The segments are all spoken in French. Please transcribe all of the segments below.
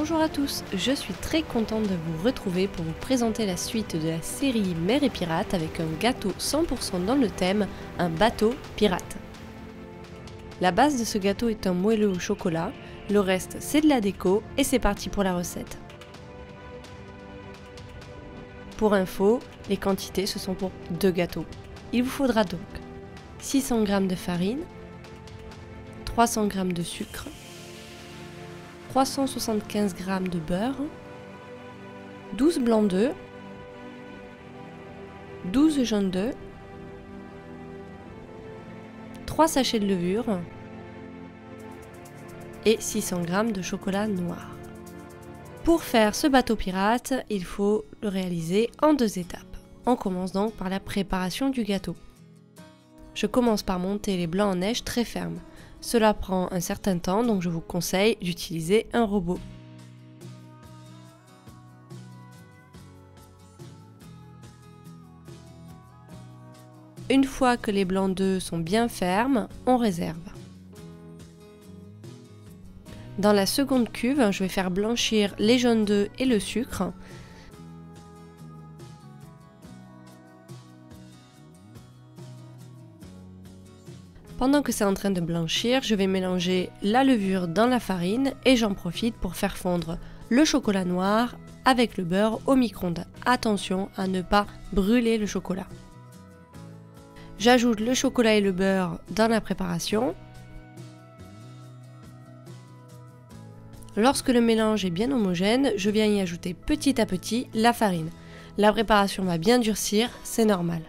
Bonjour à tous, je suis très contente de vous retrouver pour vous présenter la suite de la série Mère et Pirate avec un gâteau 100% dans le thème, un bateau pirate. La base de ce gâteau est un moelleux au chocolat, le reste c'est de la déco et c'est parti pour la recette. Pour info, les quantités ce sont pour 2 gâteaux. Il vous faudra donc 600 g de farine, 300 g de sucre, 375 g de beurre, 12 blancs d'œufs, 12 jaunes d'œufs, 3 sachets de levure et 600 g de chocolat noir. Pour faire ce bateau pirate, il faut le réaliser en 2 étapes. On commence donc par la préparation du gâteau. Je commence par monter les blancs en neige très fermes. Cela prend un certain temps, donc je vous conseille d'utiliser un robot. Une fois que les blancs d'œufs sont bien fermes, on réserve. Dans la seconde cuve, je vais faire blanchir les jaunes d'œufs et le sucre. Pendant que c'est en train de blanchir, je vais mélanger la levure dans la farine et j'en profite pour faire fondre le chocolat noir avec le beurre au micro-ondes. Attention à ne pas brûler le chocolat. J'ajoute le chocolat et le beurre dans la préparation. Lorsque le mélange est bien homogène, je viens y ajouter petit à petit la farine. La préparation va bien durcir, c'est normal.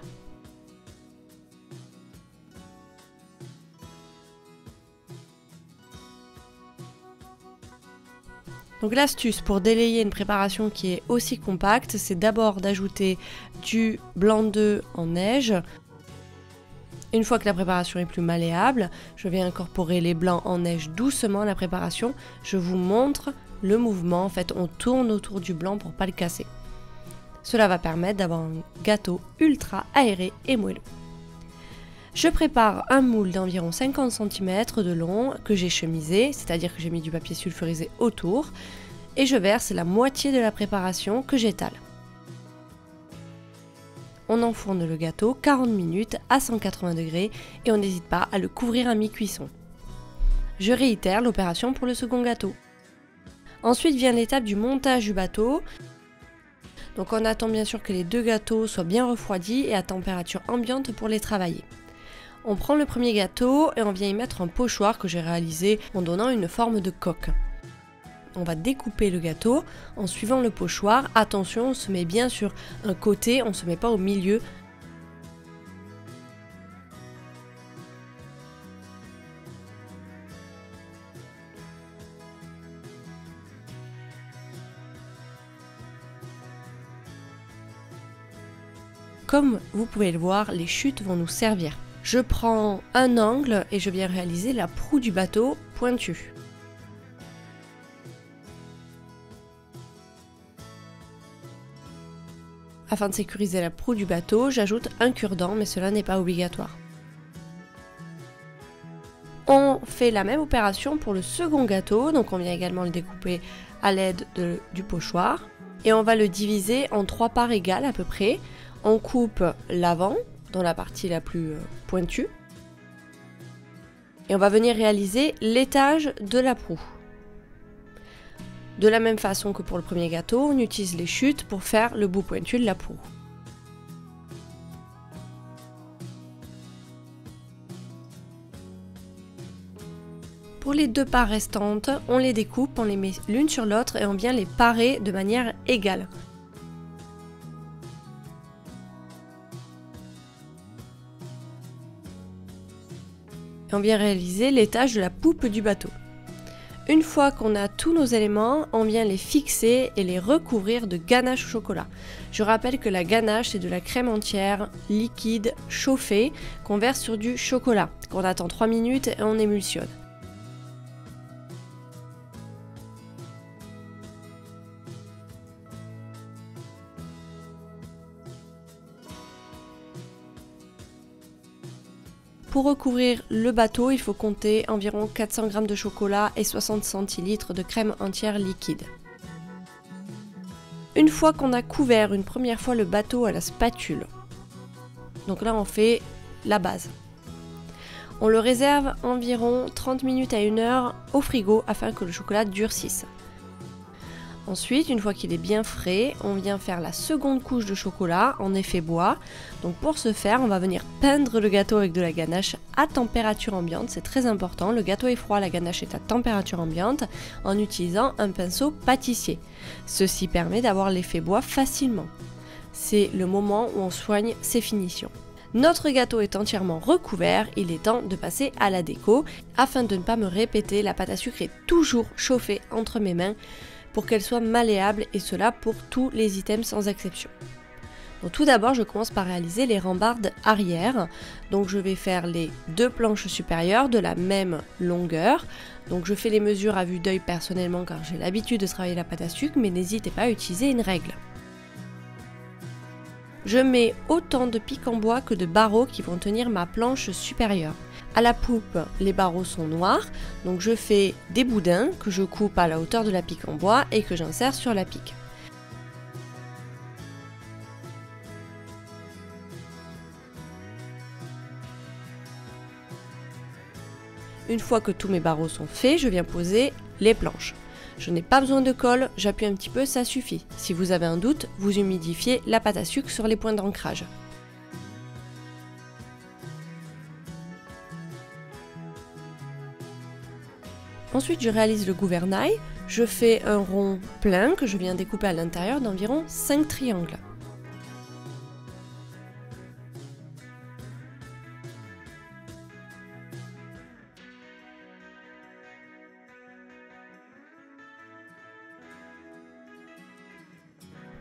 Donc l'astuce pour délayer une préparation qui est aussi compacte, c'est d'abord d'ajouter du blanc d'œuf en neige. Une fois que la préparation est plus malléable, je vais incorporer les blancs en neige doucement à la préparation. Je vous montre le mouvement, en fait on tourne autour du blanc pour ne pas le casser. Cela va permettre d'avoir un gâteau ultra aéré et moelleux. Je prépare un moule d'environ 50 cm de long que j'ai chemisé, c'est-à-dire que j'ai mis du papier sulfurisé autour, et je verse la moitié de la préparation que j'étale. On enfourne le gâteau 40 minutes à 180 degrés et on n'hésite pas à le couvrir à mi-cuisson. Je réitère l'opération pour le second gâteau. Ensuite vient l'étape du montage du bateau. Donc on attend bien sûr que les 2 gâteaux soient bien refroidis et à température ambiante pour les travailler. On prend le premier gâteau et on vient y mettre un pochoir que j'ai réalisé en donnant une forme de coque. On va découper le gâteau en suivant le pochoir. Attention, on se met bien sur un côté, on ne se met pas au milieu. Comme vous pouvez le voir, les chutes vont nous servir. Je prends un angle et je viens réaliser la proue du bateau pointue. Afin de sécuriser la proue du bateau, j'ajoute un cure-dent, mais cela n'est pas obligatoire. On fait la même opération pour le second gâteau, donc on vient également le découper à l'aide du pochoir. Et on va le diviser en 3 parts égales à peu près. On coupe l'avant, dans la partie la plus pointue. Et on va venir réaliser l'étage de la proue. De la même façon que pour le premier gâteau, on utilise les chutes pour faire le bout pointu de la proue. Pour les 2 parts restantes, on les découpe, on les met l'une sur l'autre et on vient les parer de manière égale. On vient réaliser l'étage de la poupe du bateau. Une fois qu'on a tous nos éléments, on vient les fixer et les recouvrir de ganache au chocolat. Je rappelle que la ganache, c'est de la crème entière liquide chauffée qu'on verse sur du chocolat, qu'on attend 3 minutes et on émulsionne. Pour recouvrir le bateau, il faut compter environ 400 g de chocolat et 60 centilitres de crème entière liquide. Une fois qu'on a couvert une première fois le bateau à la spatule, donc là on fait la base. On le réserve environ 30 minutes à 1 heure au frigo afin que le chocolat durcisse. Ensuite, une fois qu'il est bien frais, on vient faire la seconde couche de chocolat en effet bois. Donc pour ce faire, on va venir peindre le gâteau avec de la ganache à température ambiante, c'est très important. Le gâteau est froid, la ganache est à température ambiante en utilisant un pinceau pâtissier. Ceci permet d'avoir l'effet bois facilement. C'est le moment où on soigne ses finitions. Notre gâteau est entièrement recouvert, il est temps de passer à la déco. Afin de ne pas me répéter, la pâte à sucre est toujours chauffée entre mes mains pour qu'elle soit malléable, et cela pour tous les items sans exception. Donc tout d'abord, je commence par réaliser les rambardes arrière. Donc je vais faire les 2 planches supérieures de la même longueur. Donc je fais les mesures à vue d'œil personnellement car j'ai l'habitude de travailler la pâte à sucre, mais n'hésitez pas à utiliser une règle. Je mets autant de pics en bois que de barreaux qui vont tenir ma planche supérieure. À la poupe, les barreaux sont noirs, donc je fais des boudins que je coupe à la hauteur de la pique en bois et que j'insère sur la pique. Une fois que tous mes barreaux sont faits, je viens poser les planches. Je n'ai pas besoin de colle, j'appuie un petit peu, ça suffit. Si vous avez un doute, vous humidifiez la pâte à sucre sur les points d'ancrage. Ensuite, je réalise le gouvernail. Je fais un rond plein que je viens découper à l'intérieur d'environ 5 triangles.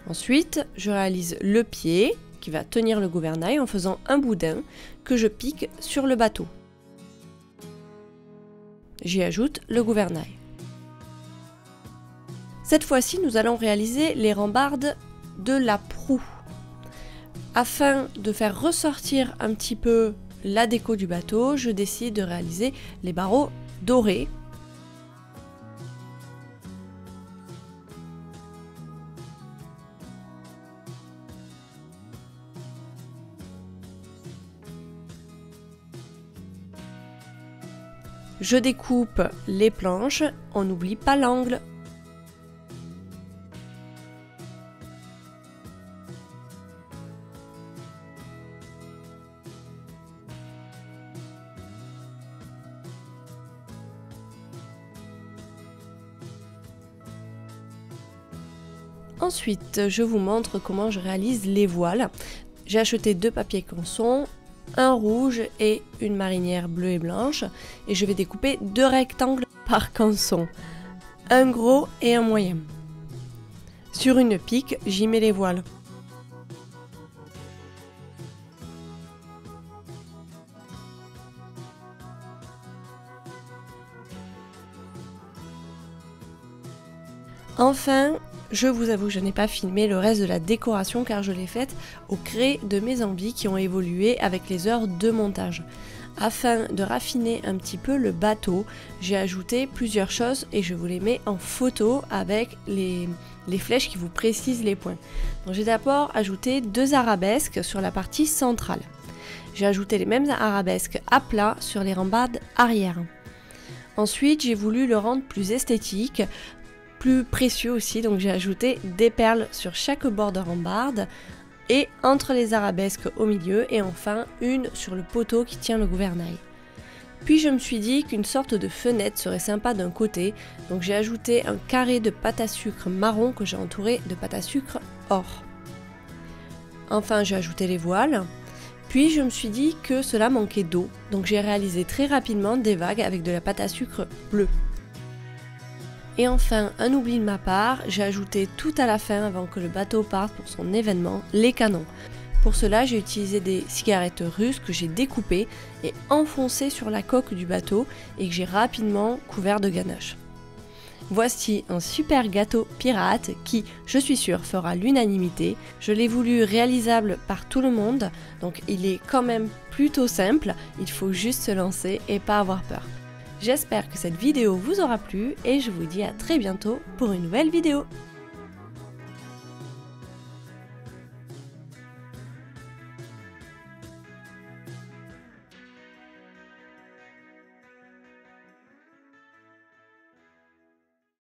Ensuite, je réalise le pied qui va tenir le gouvernail en faisant un boudin que je pique sur le bateau. J'y ajoute le gouvernail. Cette fois-ci, nous allons réaliser les rambardes de la proue. Afin de faire ressortir un petit peu la déco du bateau, je décide de réaliser les barreaux dorés. Je découpe les planches, on n'oublie pas l'angle. Ensuite, je vous montre comment je réalise les voiles. J'ai acheté 2 papiers canson, un rouge et une marinière bleue et blanche, et je vais découper 2 rectangles par canson, un gros et un moyen. Sur une pique, j'y mets les voiles. Enfin, je vous avoue, je n'ai pas filmé le reste de la décoration car je l'ai faite au gré de mes envies qui ont évolué avec les heures de montage. Afin de raffiner un petit peu le bateau, j'ai ajouté plusieurs choses et je vous les mets en photo avec les flèches qui vous précisent les points. Donc j'ai d'abord ajouté 2 arabesques sur la partie centrale. J'ai ajouté les mêmes arabesques à plat sur les rambardes arrière. Ensuite, j'ai voulu le rendre plus esthétique, plus précieux aussi, donc j'ai ajouté des perles sur chaque bord de rambarde et entre les arabesques au milieu, et enfin une sur le poteau qui tient le gouvernail. Puis je me suis dit qu'une sorte de fenêtre serait sympa d'un côté, donc j'ai ajouté un carré de pâte à sucre marron que j'ai entouré de pâte à sucre or. Enfin, j'ai ajouté les voiles. Puis je me suis dit que cela manquait d'eau, donc j'ai réalisé très rapidement des vagues avec de la pâte à sucre bleue. Et enfin, un oubli de ma part, j'ai ajouté tout à la fin, avant que le bateau parte pour son événement, les canons. Pour cela, j'ai utilisé des cigarettes russes que j'ai découpées et enfoncées sur la coque du bateau et que j'ai rapidement couvert de ganache. Voici un super gâteau pirate qui, je suis sûre, fera l'unanimité. Je l'ai voulu réalisable par tout le monde, donc il est quand même plutôt simple, il faut juste se lancer et pas avoir peur. J'espère que cette vidéo vous aura plu et je vous dis à très bientôt pour une nouvelle vidéo.